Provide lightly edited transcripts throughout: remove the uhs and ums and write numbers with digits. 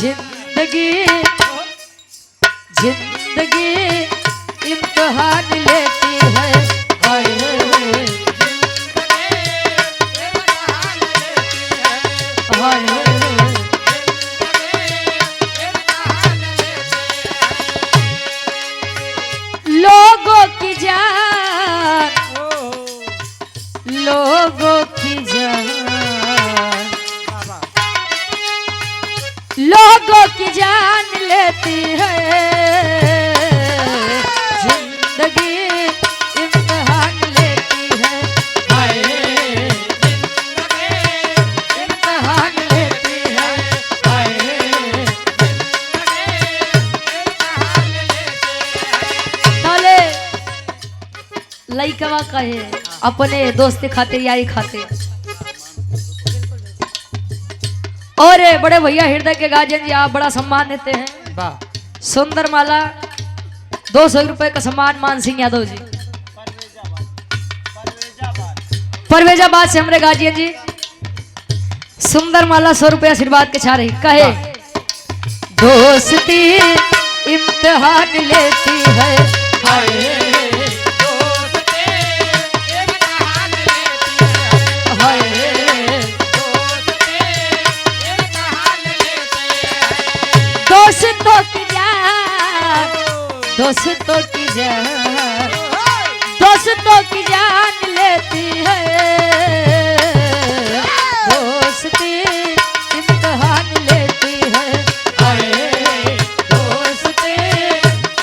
जिंदगी जिंदगी इम्तिहान लेती है। हाय हाय लोगों की जान लोगों की जान लोगों की जान लेती है। जिंदगी इम्तिहान लेती है। हाय इम्तिहान लेती है। हाय ताले लइकवा कहे अपने दोस्ती खातिर यारी खातिर। और बड़े भैया हृदय के गार्जियन जी आप बड़ा सम्मान देते हैं। सुंदर माला 200 रुपए का सम्मान मान सिंह यादव जी परवेजाबाद से हमारे गार्जियन जी। सुंदर माला 100 रुपए आशीर्वाद के छा रही कहे दोस्ती इम्तिहान लेती है। हाय दोस्तों की जान दोस्तों की जान दोस्तों की जान लेती है। दोस्ती इम्तिहान लेती है। हाय दोस्ती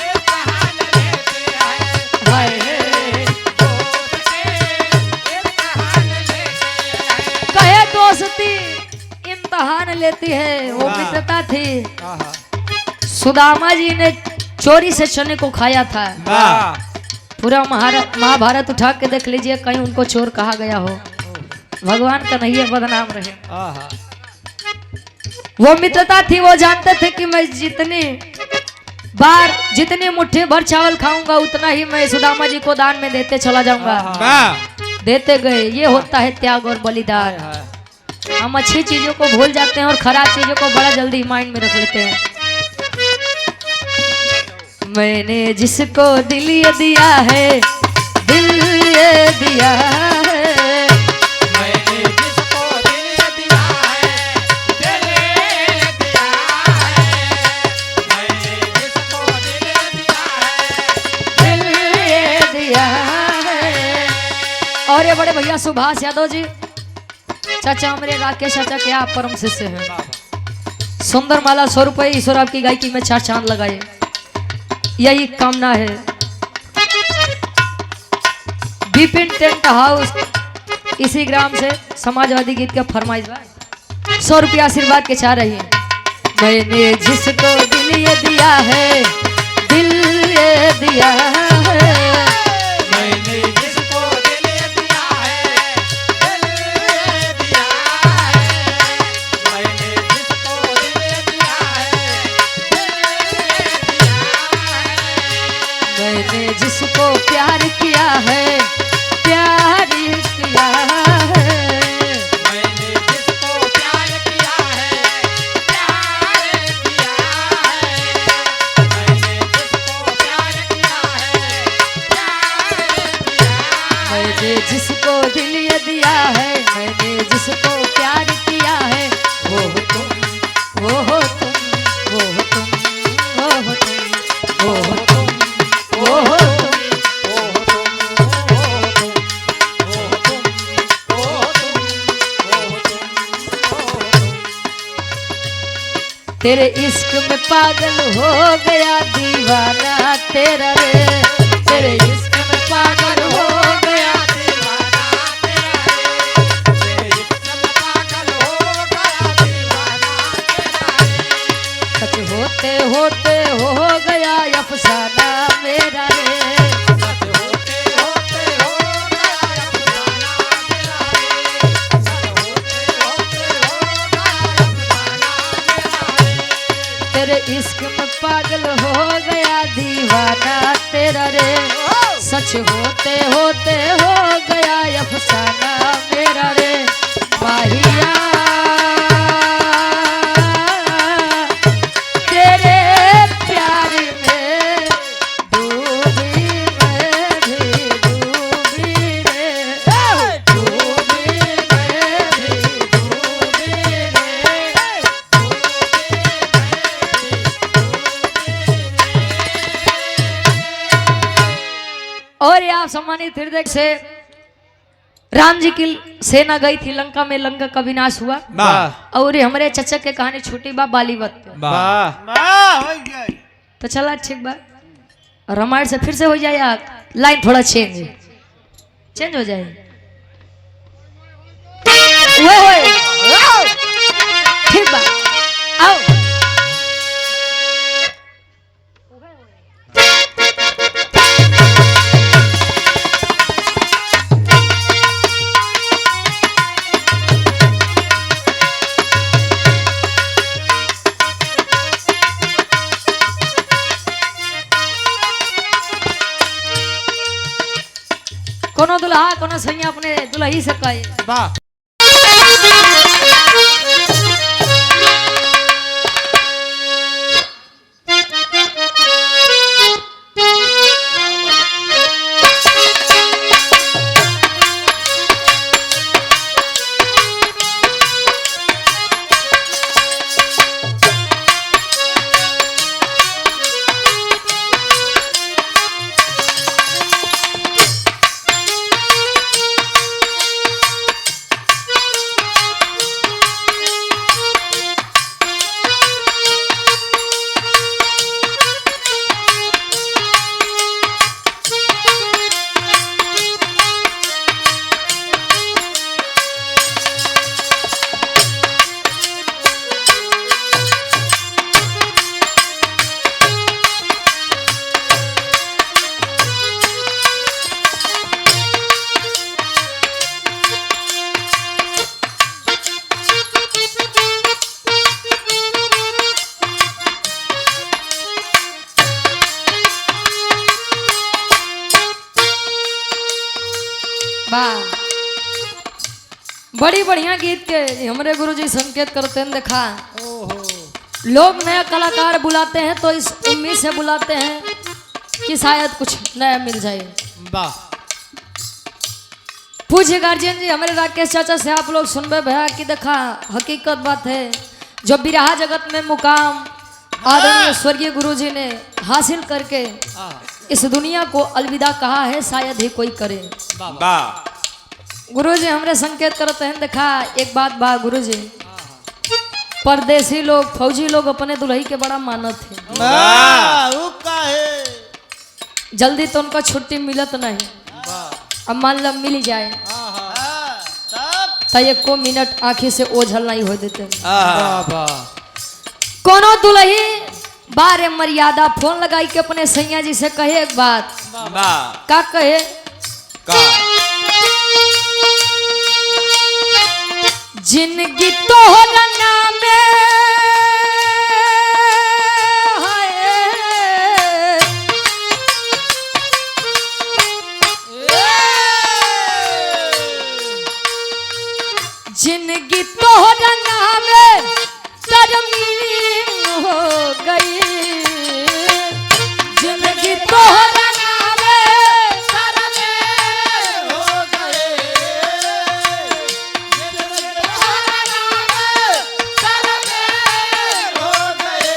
इम्तिहान लेती है। हाय दोस्ती इम्तिहान लेती है। कहे दोस्ती इम्तिहान लेती है। वो मित्रता थी। सुदामा जी ने चोरी से चने को खाया था। पूरा महाभारत उठा के देख लीजिए कहीं उनको चोर कहा गया हो। भगवान का नहीं है बदनाम रहे। वो मित्रता थी। वो जानते थे कि मैं जितनी मुट्ठी भर चावल खाऊंगा उतना ही मैं सुदामा जी को दान में देते चला जाऊंगा। देते गए। ये होता है त्याग और बलिदान। हम अच्छी चीजों को भूल जाते हैं और खराब चीजों को बड़ा जल्दी माइंड में रख लेते हैं। मैंने जिसको दिल ये दिया है दिल ये दिया है। मैंने जिसको दिल ये दिया है दिल ये दिया है। मैंने जिसको दिल ये दिया है दिल ये दिया है। और ये बड़े भैया सुभाष यादव जी चाचा हमारे राकेश चाचा के आप परम शिष्य हैं। सुंदर माला 100 रुपए ईश्वर आपकी गायकी में 4 चांद लगाए यही कामना है। बिपिन टेंट हाउस इसी ग्राम से समाजवादी गीत का फरमाइश 100 रुपया आशीर्वाद के चाह रही है। मैंने जिसको दिल ये दिया है दिल ये दिया है। मैंने जिसको दिल ये दिया है दिल ये दिया है। मैंने जिसको दिल ये दिया है दिल ये दिया है। मैंने जिसको प्यार किया है प्यार किया है। मैंने जिसको प्यार किया है प्यार किया है। मैंने जिसको प्यार किया है प्यार किया है। मैंने जिसको दिल ये दिया है मैंने जिसको प्यार किया है वो हो तुम वो हो तुम वो हो तुम वो हो तुम वो हो तुम वो हो तुम। तेरे इश्क में पागल हो गया दीवाना तेरा रे। तेरे इश्क में पागल हो गया दीवाना तेरा रे। तेरे इश्क में पागल हो गया दीवाना तेरा रे। सच होते होते हो गया अफसाना मेरा रे। सच होते होते हो गया अफसाना मेरा रे। सच होते होते हो गया अफसाना मेरा रे। तेरे इश्क में पागल हो गया दीवाना तेरा रे। सच होते होते हो गया अफसाना मेरा रे। माहिया सम्मानित हृदय से राम जी की सेना गई थी लंका में, लंका का विनाश हुआ। और ये हमारे चचा के कहानी छोटी बा बालीवत पे। तो चला ठीक बा, रामायण से फिर से हो जाए या लाइन थोड़ा चेंज हो जाए। ठीक बा, आओ। कोनो दुल्हा कोनो सैया अपने दुल्ही से कहे वाह। बड़ी बढ़िया गीत के हमारे गुरुजी संकेत करते हैं। देखा लोग नया कलाकार बुलाते हैं तो इस उम्मीद से बुलाते हैं कि शायद कुछ नया मिल जाए। वाह। पूज्य गार्जियन जी हमारे राकेश चाचा से आप लोग सुनबे भैया कि देखा हकीकत बात है, जो बिरहा जगत में मुकाम आदरणीय स्वर्गीय गुरुजी ने हासिल करके इस दुनिया को अलविदा कहा है, शायद ही कोई करे। वाह। गुरुजी हमरे संकेत करते हैं। देखा एक बात बा गुरुजी, परदेसी लोग फौजी लोग अपने दुल्ही के बड़ा मानत है। जल्दी तो उनका छुट्टी मिलत नहीं, अब मान लो मिल जाए तो एक को मिनट आंखी से ओझल नहीं हो देते। कोनो दुल्ही बारे मर्यादा फोन लगाई के अपने सैया जी से कहे एक बात। का कहे? जिंदगी तोहरा नामे जिंदगी तोहरा नामे तरमीन हो गई, जिंदगी तोहरा नामे तरमीन हो गई, जिंदगी तोहरा नामे तरमीन हो गई।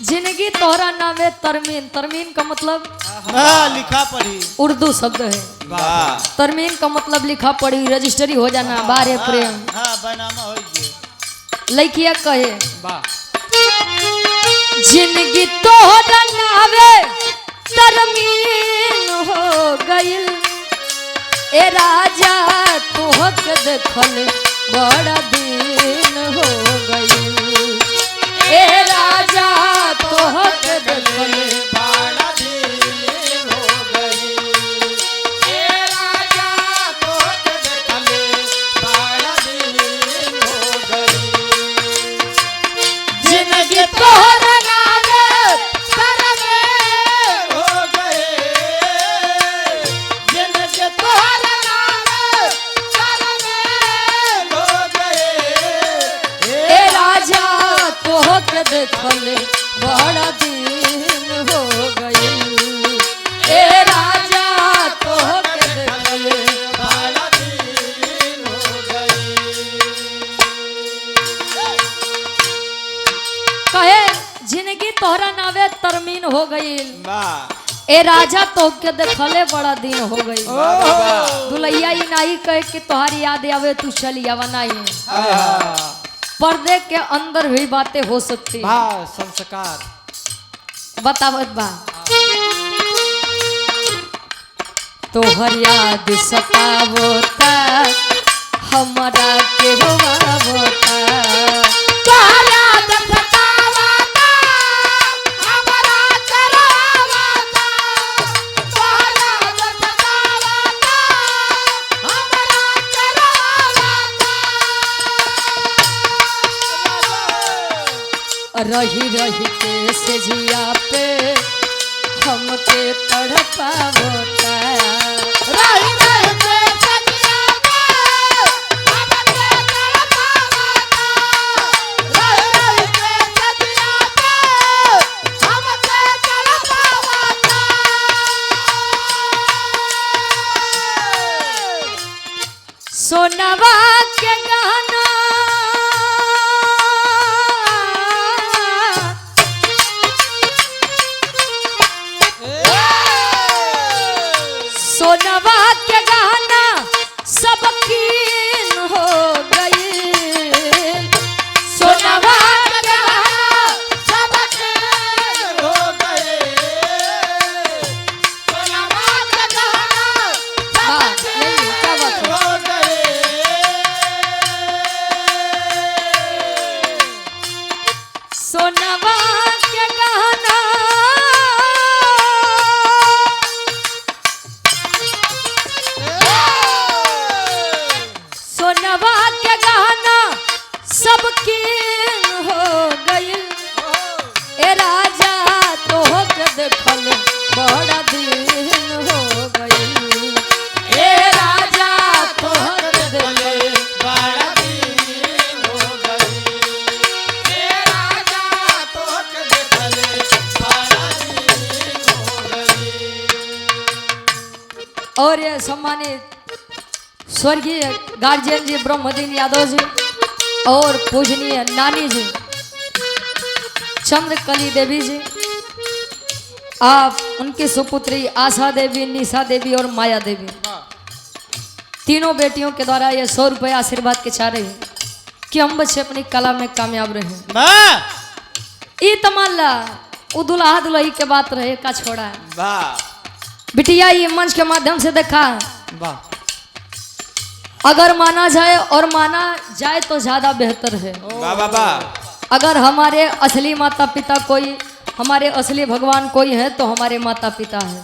जिंदगी तोहरा नामे तरमीन, तरमीन का मतलब लिखा पढ़ी उर्दू शब्द है। तरमीन का मतलब लिखा पढ़ी रजिस्ट्री हो जाना। बारे प्रेम लइकिया कहे जिंदगी तोहरा नावे तरमीन हो गइल, ए राजा तोहक देखल बड़ा दिन हो गइल, ए राजा तोहक देखल बड़ा दिन हो गइल, ए राजा तोहक देखल बड़ा दिन हो गइल। जिंदगी तोहरा नामे तरमीन हो गई, जिंदगी तोहरा नामे तरमीन हो गई, ए राजा तोहक देखल बड़ा दिन हो गई, ए राजा तोहक देखल बड़ा दिन हो गई। कहे जिंदगी तोहरा नावे तरमीन हो गई। वाह ए राजा तो के देखले बड़ा दिन हो गई। वाह दुलैया ई नहीं कहे कि तोहारी याद आवे तू चल आवा नहीं। पर्दे के अंदर भी बातें हो सकती हैं। वाह संस्कार बतावत बा तोहर याद सतावता हमारा के रोवावता। तोहर याद सतावता हमरा के रोवावता। तोहर याद सतावता हमरा के रोवावता। रही रही के सेजिया पे हमके तड़पावता। रही रही के सजिया पे हमके तड़पावता। रही रही के सजिया पे हमके तड़पावता। सोनवा के गहना सोनवा के गहना सब कीन हो गई। सोनवा के गहना सब कीन हो गए। सोनवा के गहना हाँ, सब यही क्या बात है? हो गए। सोनवा के गहना सोनवा के गहना सब कीन हो गई। ए राजा तो के देखल बड़ा दिन हो गई। ए राजा तो के देखल बड़ा दिन हो गई। हे राजा तोहके देखले बड़ा दिन हो गई। और ये सम्मानित स्वर्गीय गार्जियन जी ब्रह्मदीन यादव जी और पूजनीय नानी जी चंद्रकली देवी जी, आप उनकी सुपुत्री आशा देवी, निशा देवी और माया देवी, तीनों बेटियों के द्वारा ये 100 रुपये आशीर्वाद के चाह रहे हैं कि हम बच्चे अपनी कला में कामयाब रहे। ई तमल्ला वो दुल्हा दुल्ही के बात रहे का छोड़ा है। वाह बिटिया ये मंच के माध्यम से देखा, वाह अगर माना जाए और माना जाए तो ज्यादा बेहतर है। वाह वाह वाह अगर हमारे असली माता पिता कोई, हमारे असली भगवान कोई है तो हमारे माता पिता है।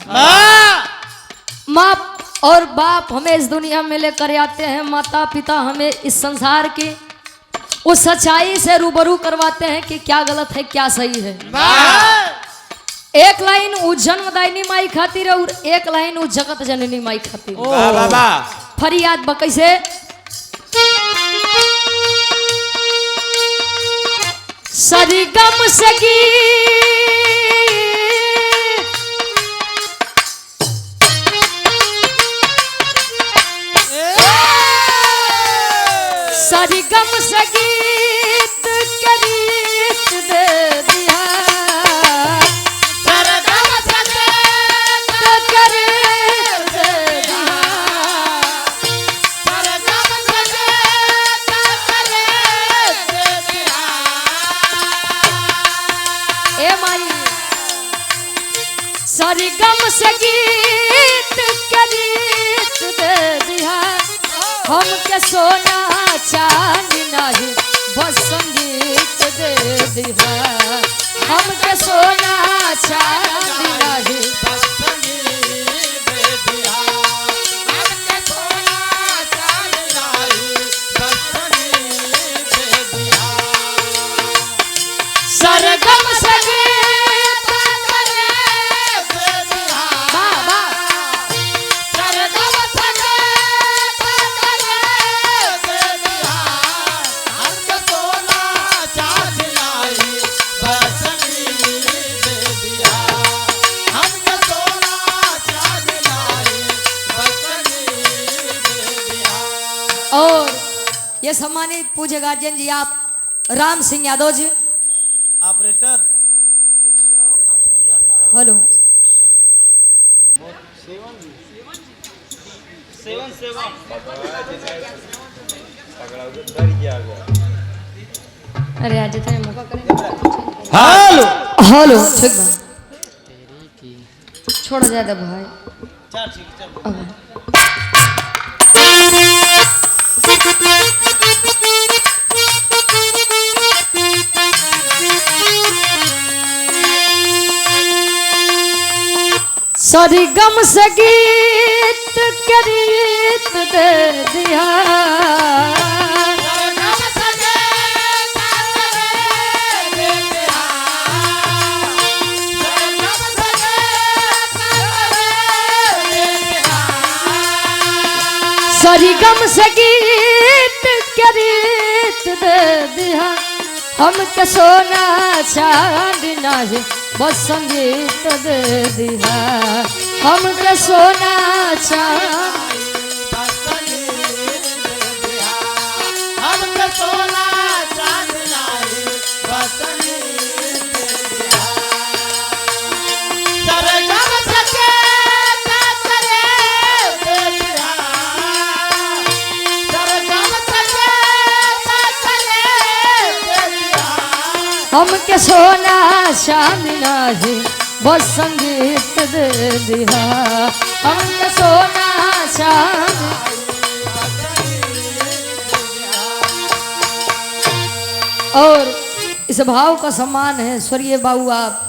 माँ और बाप हमें इस दुनिया में लेकर आते हैं, माता पिता हमें इस संसार की उस सच्चाई से रूबरू करवाते हैं कि क्या गलत है क्या सही है। एक लाइन उ जन्मदायिनी माई खातिर और एक लाइन उ जगत जननी माई खातिर। वाह वाह वाह फरियाद बकई से सरिगम सगी सरिगम सगीत करीत दे दिया। सरगम सगीत करीत दे दिया। सरगम सगीत करीत दे दिया। ए माई सरिगम सगीत करीत दे दिया। हमके सोना चांदी नहीं बस संगीत दे दिया। हमके सोना चांदी नहीं बस संगीत दे दिया। हमके सोना चांदी नहीं बस संगीत दे दिया। सरगम संगीत करीत दे दिया। वाह वाह सरगम सगीत करीत दे दिया। हमके सोना चांदी नहीं बस संगीत दे दिया। हमके सोना चांदी नहीं बस संगीत दे दिया। और ये सम्मानित पूज्य गार्जियन जी आप राम सिंह यादव जी, ऑपरेटर अरे आज इतने मौका करें। हेलो हेलो ठीक बा छोड़ जाए दे भाई अब सरगम से गीत के रीत दे दिया सरगम से गीत के रीत दे दिया हमके सोना चांदी नहीं बस संगीत दे दिया हमके सोना चांदी हमके सोना चांदी नहीं बस सरगम सके करे बेटिया सरगम सके करे बेटिया हमके सोना चांदी नहीं बस संगीत दे दिया हमके सोना चांदी और इस भाव का सम्मान है स्वर्गीय बाबू आप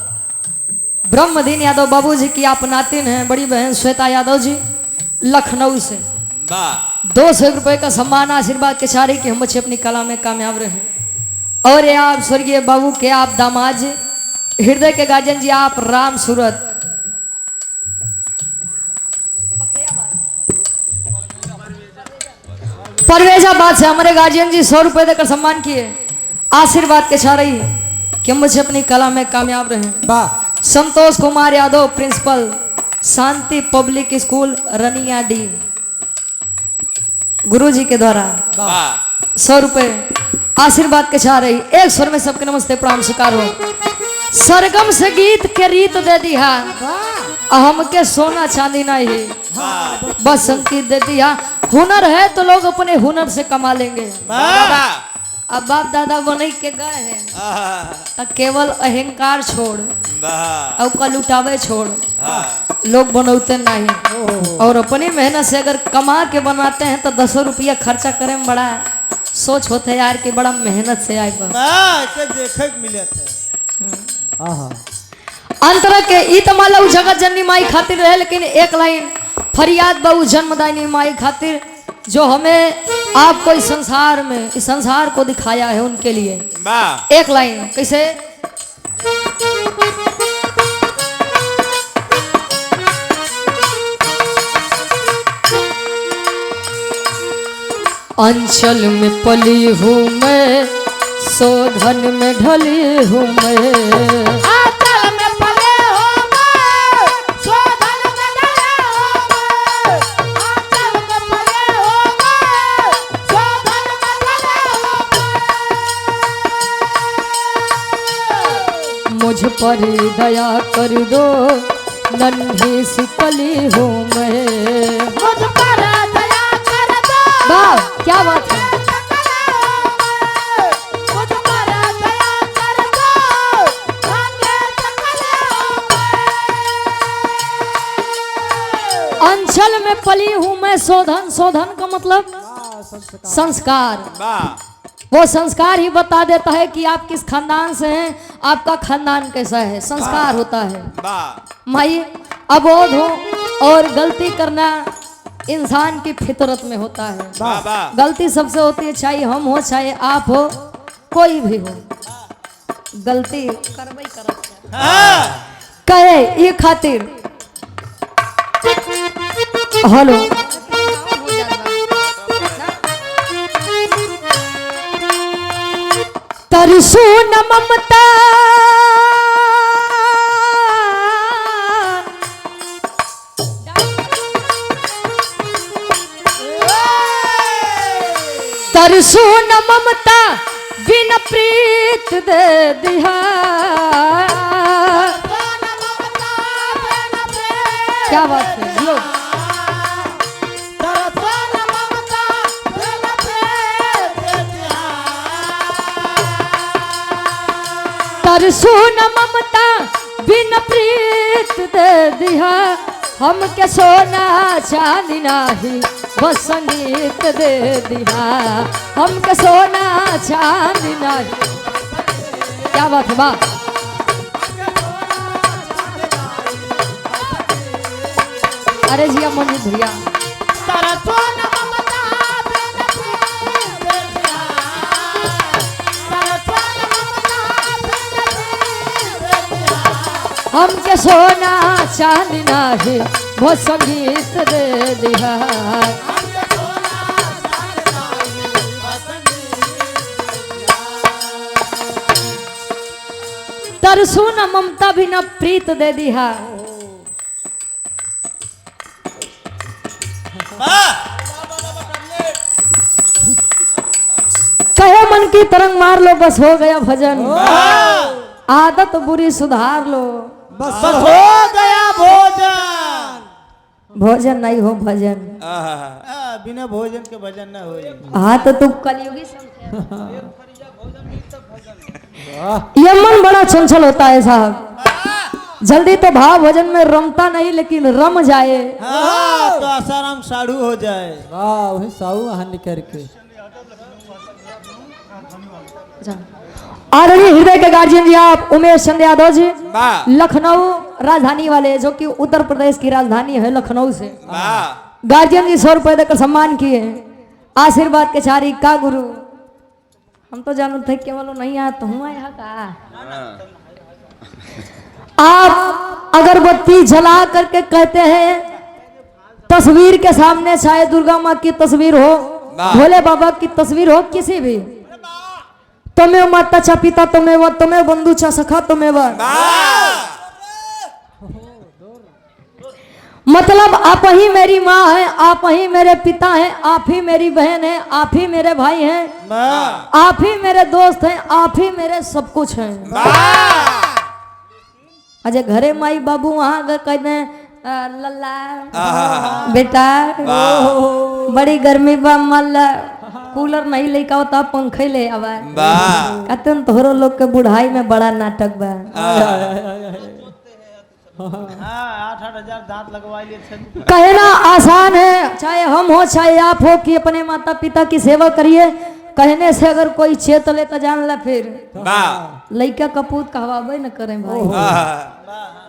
ब्रह्मदीन यादव बाबू जी की आप नातिन हैं बड़ी बहन श्वेता यादव जी लखनऊ से 200 रुपए का सम्मान आशीर्वाद के चारे कि हम बच्चे अपनी कला में कामयाब रहे और ये आप स्वर्गीय बाबू के आप दामाद जी हृदय के गार्जियन जी आप राम सूरत परवेजाबाद से हमारे गार्जियन जी 100 रुपए देकर सम्मान किए आशीर्वाद के चारे कि हम बच्चे अपनी कला में कामयाब रहे संतोष कुमार यादव प्रिंसिपल शांति पब्लिक स्कूल रनिया डी गुरुजी के द्वारा 100 रुपए आशीर्वाद के चाह रही एक स्वर में सबके नमस्ते प्रणाम स्वीकार हो सरगम से गीत के रीत दे दिया हमके सोना चांदी नहीं बस संगीत दे दिया हुनर है तो लोग अपने हुनर से कमा लेंगे अब बाप दादा बने के गए हैं तो केवल अहंकार छोड़ और कल उठावे छोड़ लोग बनौते नहीं और अपनी मेहनत से अगर कमा के बनाते हैं तो 10 रुपया खर्चा करें में बड़ा सोच होते यार कि बड़ा मेहनत से आए देखे मिले अंतर के ई तमाला जगत जननी माई खातिर रहे लेकिन एक लाइन फरियाद बहु जन्मदायनी माई खातिर जो हमें आपको इस संसार में इस संसार को दिखाया है उनके लिए एक लाइन कैसे अंचल में पली हूँ मैं शोधन में ढली हूँ मैं मुझ पर दया कर दो नन्ही सी कली हूँ मैं मुझ पर दया कर दो वाह क्या बात है मुझ पर दया कर दो अंचल में पली हूँ मैं शोधन शोधन का मतलब संस्कार वो संस्कार ही बता देता है कि आप किस खानदान से हैं आपका खानदान कैसा है संस्कार होता है माई अबोध हो और गलती करना इंसान की फितरत में होता है गलती सबसे होती है चाहे हम हो चाहे आप हो कोई भी हो गलती करबई करत करे ये खातिर हेलो तरसू न ममता तरसू न ममता बिन प्रीत दे दिया क्या बात है लो तरसू न ममता बिन प्रीत दे दिया हमके सोना चांदी नाही वो संगीत दे दिया हमके सोना चांदी नहीं। क्या बात है वाह। अरे जिया मंजित भैया हमके सोना चांदी नाही वो संगीत दे दिया। तरसू न ममता भी न प्रीत दे दिया। कहे मन की तरंग मार लो बस हो गया भजन आदत बुरी सुधार लो बस हो गया भोजन। भोजन नहीं हो भजन बिना भोजन के भजन न हो। हाँ तो तुम कलयुगी ये मन बड़ा चंचल होता है साहब जल्दी तो भाव भजन में रमता नहीं लेकिन रम जाए तो आसाराम साड़ू हो जाए। वाह वही साहू हानि करके आदरणीय हृदय के गार्जियन जी आप उमेश चंद यादव जी लखनऊ राजधानी वाले जो कि उत्तर प्रदेश की राजधानी है लखनऊ से गार्जियन जी 100 रुपए देकर सम्मान किए आशीर्वाद के चारी का गुरु हम तो जानते थे केवल नहीं आया तो हूँ यहाँ का आप अगरबत्ती जला करके कहते हैं तस्वीर के सामने चाहे दुर्गा माँ की तस्वीर हो भोले बाबा की तस्वीर हो किसी भी तुम्हें माता चा पिता तुम्हें बंधु चा सखा तुम्हें मतलब आप ही मेरी माँ है आप ही मेरे पिता हैं आप ही मेरी बहन है आप ही मेरे भाई हैं आप ही मेरे दोस्त हैं आप ही मेरे सब कुछ हैं। अजय घरे माई बाबू वहाँ अगर कहते हैं लल्ला बेटा बड़ी गर्मी बा मल्ला कूलर नहीं लेके होता पंखे ले आवा कहते हैं तोहरो लोग के बुढ़ाई में बड़ा नाटक बा 8,000 दांत लगवा लिए। कहना आसान है चाहे हम हो चाहे आप हो कि अपने माता पिता की सेवा करिए कहने से अगर कोई चेत ले तो जान ला फिर लइका कपूत कहवाबे न करे भाई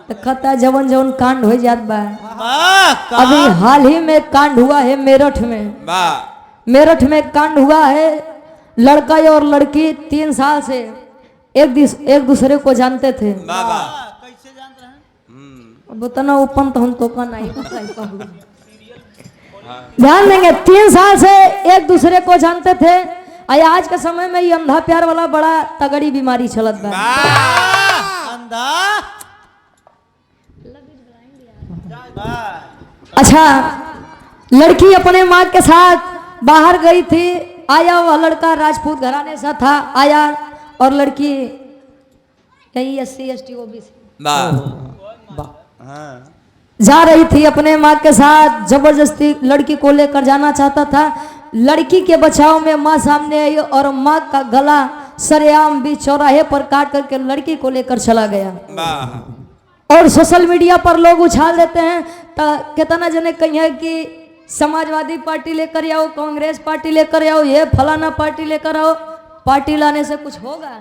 तो कहता जवन जवन कांड हो जात बा। अभी हाल ही में कांड हुआ है मेरठ में कांड हुआ है लड़का और लड़की 3 साल से एक दूसरे को जानते थे। कैसे जान रहे हैं? बताना ओपन तो हम तो का नहीं ध्यान देंगे 3 साल से एक दूसरे को जानते थे। आज के समय में ये अंधा प्यार वाला बड़ा तगड़ी बीमारी चलत बा। अंधा अच्छा लड़की अपने माँ के साथ बाहर गई थी आया वह लड़का राजपूत घराने से था आया और लड़की यही SC ST OBC जा रही थी अपने माँ के साथ जबरदस्ती लड़की को लेकर जाना चाहता था। लड़की के बचाव में माँ सामने आई और माँ का गला सरेआम बीच चौराहे पर काट करके लड़की को लेकर चला गया। और सोशल मीडिया पर लोग उछाल देते हैं कितना जने कहिए कि समाजवादी पार्टी लेकर आओ कांग्रेस पार्टी लेकर आओ ये फलाना पार्टी लेकर आओ पार्टी लाने से कुछ होगा।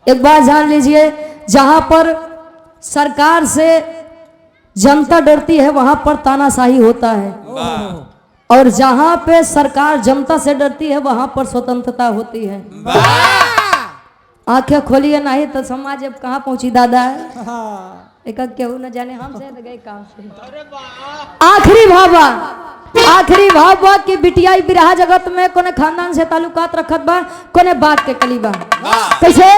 एक बात जान लीजिए जहां पर सरकार से जनता डरती है वहां पर तानाशाही होता है और जहां पे सरकार जनता से डरती है वहां पर स्वतंत्रता होती है। आंखें खोलिए नहीं तो समाज अब कहाँ पहुंची दादा एक केहू न जाने हमसे गए काम से। आखिरी भाव कि बिटिया बिरहा जगत में कोने खानदान से ताल्लुकात रखत बा कोने बात के कलीबा कैसे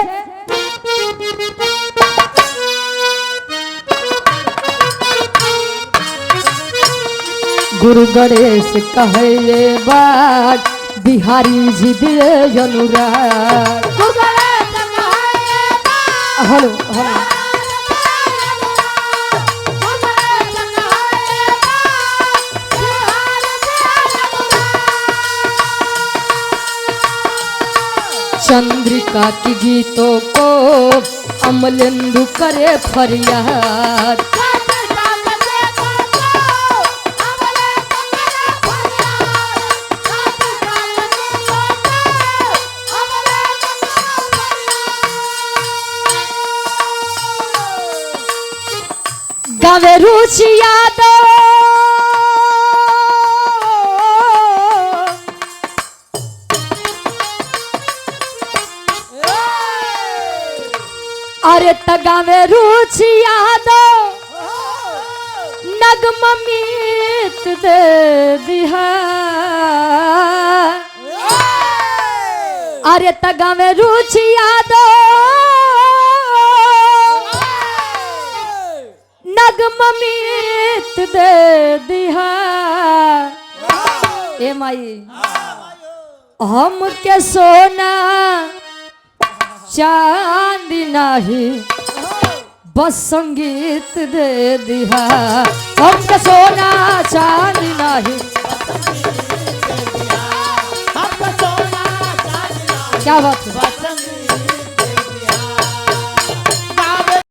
गुरु गणेश कहे ये बात बिहारी जी दिए अनुराग हेलो हेलो चंद्रिका की गीतों को अमलेंदु करे फरियाद गावे रुचि यादव अरे त गावे रुचि यादव नगममीत दे दिहा अरे त गावे रुचि यादव नगममीत दे दिहा ए माई हम के सोना चांदी नाही बस संगीत दे दिहा हम के सोना चांदी नाही क्या बात है।